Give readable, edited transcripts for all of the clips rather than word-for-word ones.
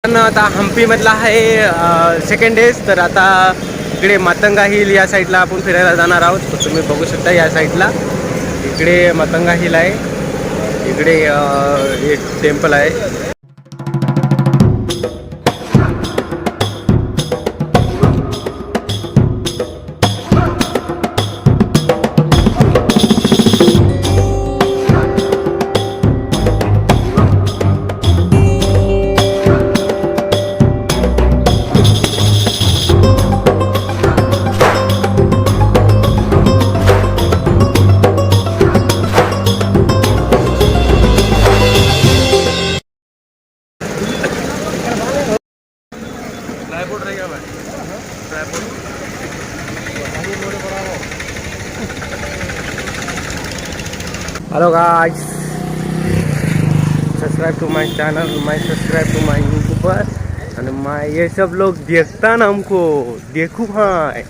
पण आता हम्पीमधला आहे सेकंड डेज. तर आता इकडे मातंगा हिल या साईडला आपण फिरायला जाणार आहोत. तर तुम्ही बघू शकता या साईडला इकडे मातंगा हिल आहे. इकडे एक टेम्पल आहे. Hello guys, subscribe to my channel, my subscribe to my YouTuber and my ये सब लोग देखता ना हमको देखू भाई.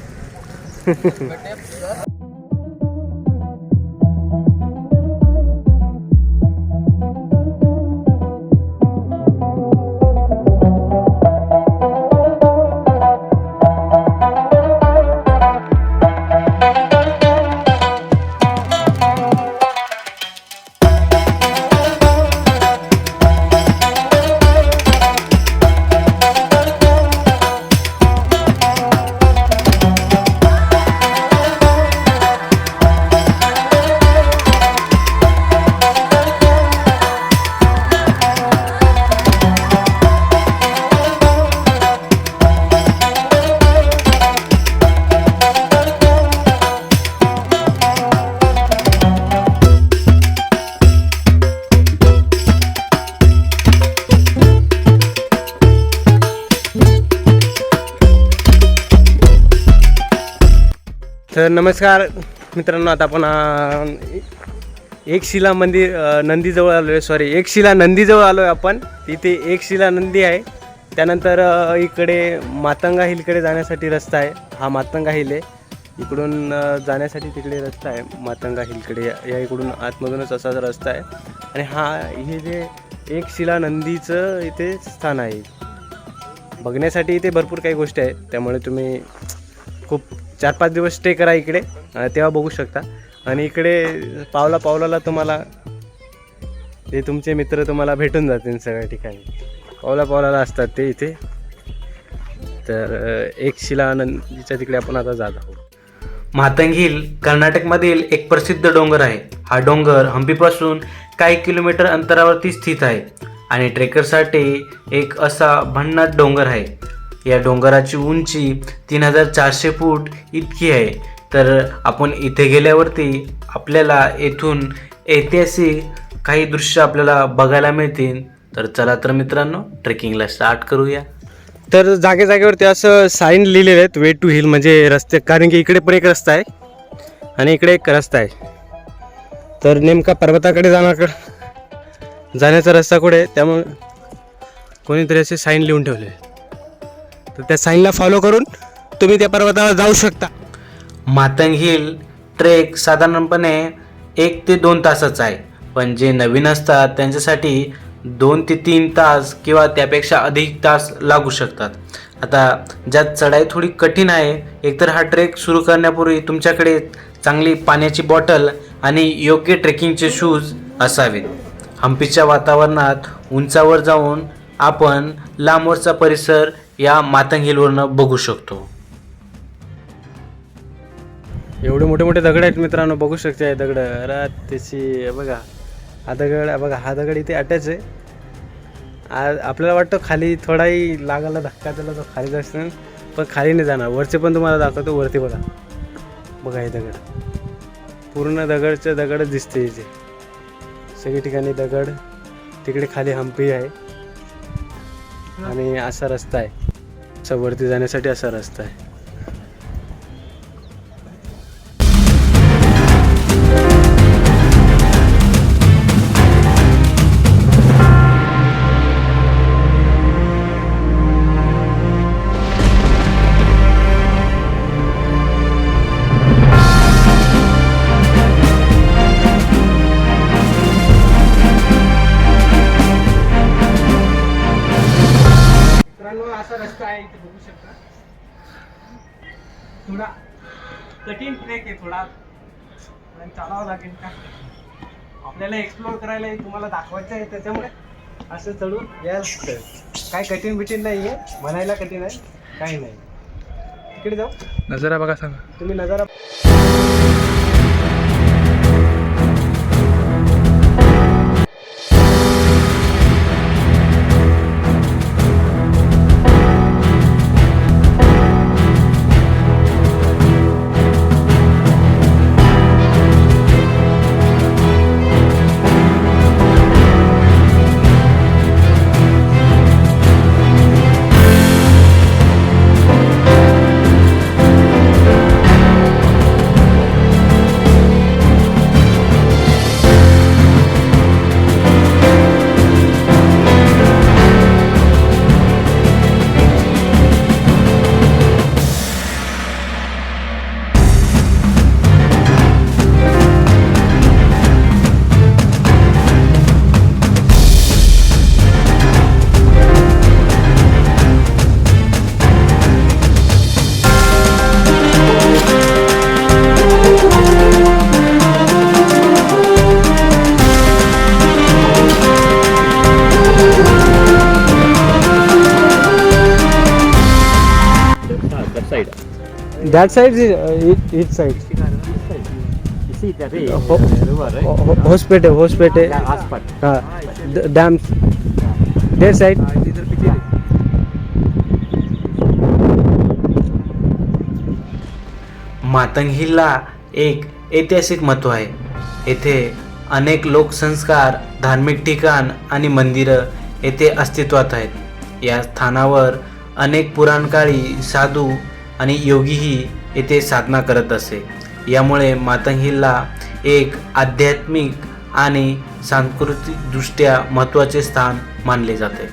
तर नमस्कार मित्रांनो, आता आपण एकशिला मंदिर नंदीजवळ आलो आहे. सॉरी, एकशिला नंदीजवळ आलो आहे आपण. तिथे एकशिला नंदी आहे. त्यानंतर इकडे मातंगा हिलकडे जाण्यासाठी रस्ता आहे. हा मातंगा हिल आहे. इकडून जाण्यासाठी तिकडे रस्ता आहे मातंगा हिलकडे. या इकडून आतमधूनच असा रस्ता आहे. आणि हे जे एकशिला नंदीचं इथे स्थान आहे. बघण्यासाठी इथे भरपूर काही गोष्टी आहेत. त्यामुळे तुम्ही खूप 4-5 दिवस स्टे करा इकडे, तेव्हा बघू शकता. आणि इकडे पावलाला तुम्हाला ते तुमचे मित्र तुम्हाला भेटून जातील सगळ्या ठिकाणी. पावलाला असतात ते इथे. तर एकशिला नंदीच्या तिकडे आपण आता जात आहोत. मातंग हिल कर्नाटकमधील एक प्रसिद्ध डोंगर आहे. हा डोंगर हम्पीपासून काही किलोमीटर अंतरावरती स्थित आहे आणि ट्रेकरसाठी एक असा भन्नाट डोंगर आहे. या डोंगराची उंची 3400 फूट इतकी आहे. तर आपण इथे गेल्यावरती आपल्याला येथून ऐतिहासिक काही दृश्य आपल्याला बघायला मिळतील. तर चला तर मित्रांनो, ट्रेकिंगला स्टार्ट करूया. तर जागेवरती असं साईन लिहिलेले आहेत, वे टू हिल म्हणजे रस्ते. कारण की इकडे पण एक रस्ता आहे आणि इकडे एक रस्ता आहे. तर नेमका पर्वताकडे जाण्याचा रस्ता कुठे आहे, त्यामुळे कोणीतरी असे साईन लिहून ठेवले. तर त्या साईनला फॉलो करून तुम्ही त्या पर्वतावर जाऊ शकता. मातंग हिल ट्रेक साधारणपणे 1 ते 2 तासाचा आहे. पण जे नवीन असतात त्यांच्यासाठी 2 ते 3 तास किंवा त्यापेक्षा अधिक तास लागू शकतात. आता ज्यात चढाई थोडी कठीण आहे. एकतर हा ट्रेक सुरू करण्यापूर्वी तुमच्याकडे चांगली पाण्याची बॉटल आणि योग्य ट्रेकिंगचे शूज असावेत. हम्पीच्या वातावरणात उंचावर जाऊन आपण लांबवरचा परिसर या मातंग हिलवरनं बघू शकतो. एवढे मोठे दगड आहेत मित्रांनो, बघू शकता. हे दगड त्याची बघा. हा दगड इथे अटॅच आहे. आपल्याला वाटतं खाली थोडाही लागायला धक्का त्याला तो खाली जास्त, पण खाली नाही जाणार. वरचे पण तुम्हाला दाखवतो. वरती बघा हे दगड पूर्ण दगडच दिसते. इथे सगळी ठिकाणी दगड. तिकडे खाली हम्पी आहे आणि असा रस्ता आहे. असा वरती जाण्यासाठी असा रस्ता आहे. मित्रांनो असा रस्ता आहे इथे बघू शकता. थोडा कठीण ट्रेक आहे थोडा, पण चालावं लागेल का आपल्याला एक्सप्लोर करायला तुम्हाला दाखवायचं आहे, त्याच्यामुळे असं चढून यायला लागतं. काय कठीण बिठीण नाही आहे, म्हणायला कठीण आहे काही नाही. तिकडे जाऊ, नजारा बघा सांगा. तुम्ही नजारा. That side is each side. Hospete. Dams. Their side. Matang हिलला एक ऐतिहासिक महत्त्व आहे. येथे अनेक लोकसंस्कार, धार्मिक ठिकाण आणि मंदिरं येथे अस्तित्वात आहेत. या स्थानावर अनेक पुराणकाळी साधू आणि योगीही येथे साधना करत असे. यामुळे मातंग हिलला एक आध्यात्मिक आणि सांस्कृतिकदृष्ट्या महत्त्वाचे स्थान मानले जाते.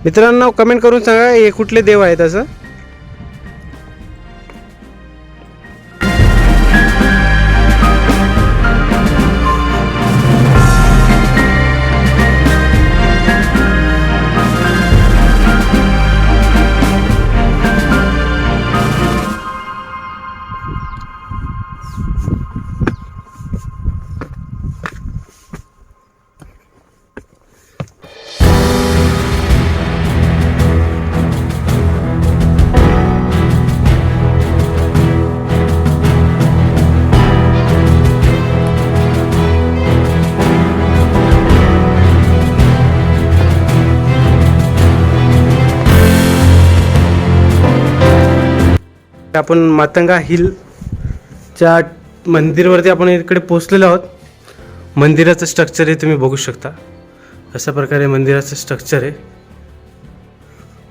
मित्रांनो कमेंट करून सांगा हे कुठले देव आहेत असं. आपण मातंगा हिलच्या मंदिरवरती आपण इकडे पोहोचलेलो आहोत. मंदिराचं स्ट्रक्चर हे तुम्ही बघू शकता. अशा प्रकारे मंदिराचं स्ट्रक्चर आहे.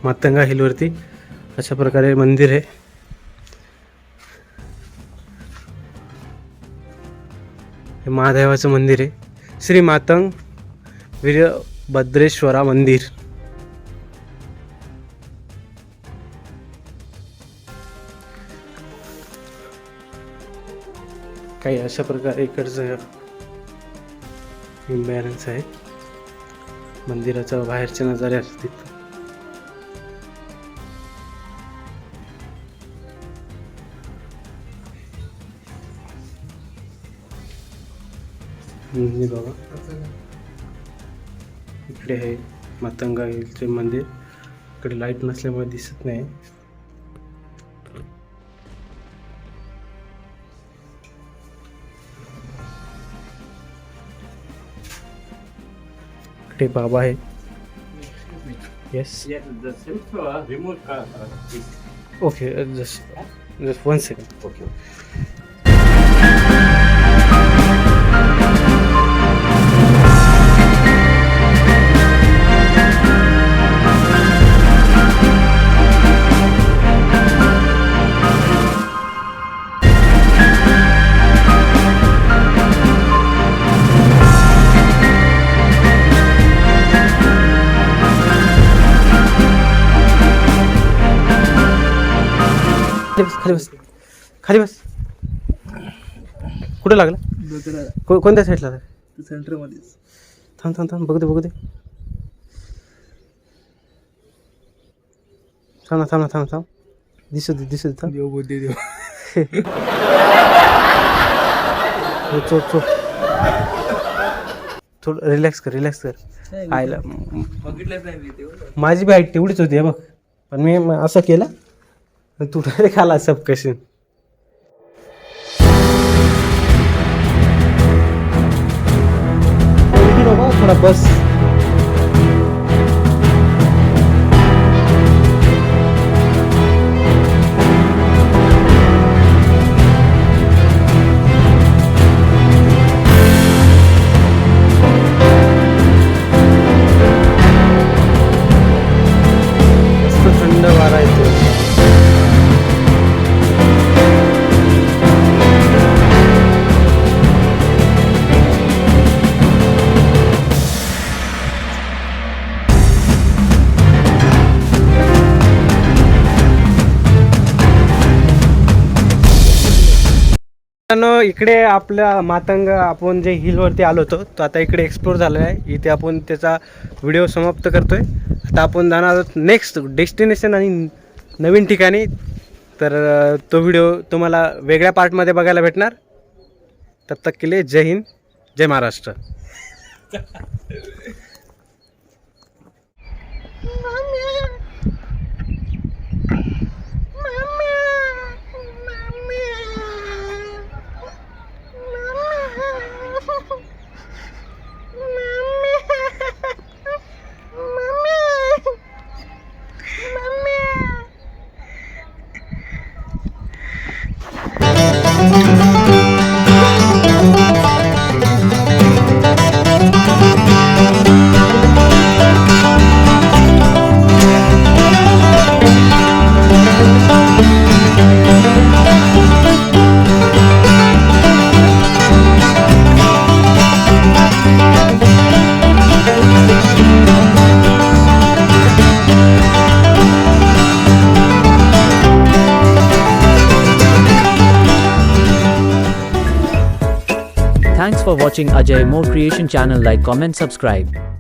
मातंगा हिलवरती अशा प्रकारे मंदिर आहे. हे महादेवाचं मंदिर आहे. श्री मातंग वीर भद्रेश्वरा मंदिर. काही अशा प्रकारे इकडचं इम्बॅलन्स आहे. मंदिराचा बाहेरचे नजारे असतील. बघा इकडे आहे मातंगा हिलचे मंदिर. इकडे लाईट नसल्यामुळे दिसत नाही. इकडे बाबा आहे. Yes okay just 1 second. Okay खाली बस खाली बस. कुठं लागला? कोणत्या साईडला? सेंटरमध्येच. थांब थांब थांब बघू दे. थांब दिसू दे थांब. देव बुद्धी देव. थोडं रिलॅक्स कर आयला. बघितलंच नाही ते. माझी बी हाईट तेवढीच होती बघ, पण मी असं केलं तू डायरेक्ट आला सब कशी. थोडा बस. मस्त थंड वारा येतो. इकडे आपल्या मातंग आपण जे हिलवरती आलो होतो तो आता इकडे एक्सप्लोर झालेला आहे. इथे आपण त्याचा व्हिडिओ समाप्त करतोय. आता आपण जाणार आहोत नेक्स्ट डेस्टिनेशन आणि नवीन ठिकाणी. तर तो व्हिडिओ तुम्हाला वेगळ्या पार्टमध्ये बघायला भेटणार. तब तक के लिए जय हिंद जय Maharashtra. Thanks for watching Ajay More Creation channel. Like, comment, subscribe.